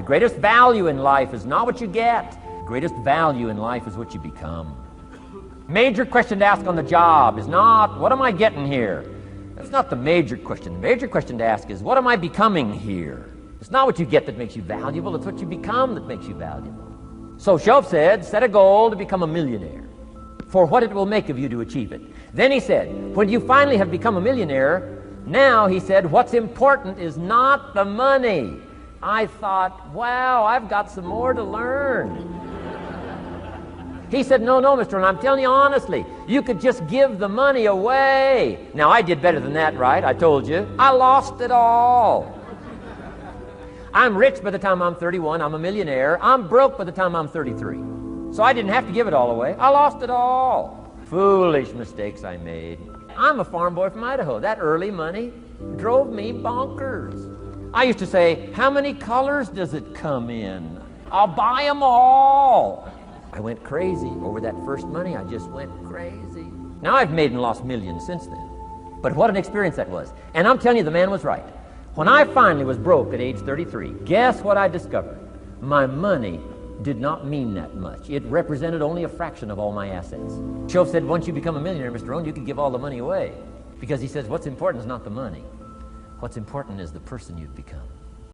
The greatest value in life is not what you get. The greatest value in life is what you become. Major question to ask on the job is not, what am I getting here? That's not the major question. The major question to ask is, what am I becoming here? It's not what you get that makes you valuable. It's what you become that makes you valuable. So Shoaff said, set a goal to become a millionaire, for what it will make of you to achieve it. Then he said, when you finally have become a millionaire, now, he said, what's important is not the money. I thought, wow, I've got some more to learn. He said, no, Mr. Rohn, I'm telling you honestly, you could just give the money away. Now, I did better than that, right? I told you. I lost it all. I'm rich by the time I'm 31. I'm a millionaire. I'm broke by the time I'm 33. So I didn't have to give it all away. I lost it all. Foolish mistakes I made. I'm a farm boy from Idaho. That early money drove me bonkers. I used to say, how many colors does it come in? I'll buy them all. I went crazy over that first money. I just went crazy. Now I've made and lost millions since then. But what an experience that was. And I'm telling you, the man was right. When I finally was broke at age 33, guess what I discovered? My money did not mean that much. It represented only a fraction of all my assets. Shoaff said, once you become a millionaire, Mr. Rohn, you can give all the money away. Because he says, what's important is not the money. What's important is the person you've become.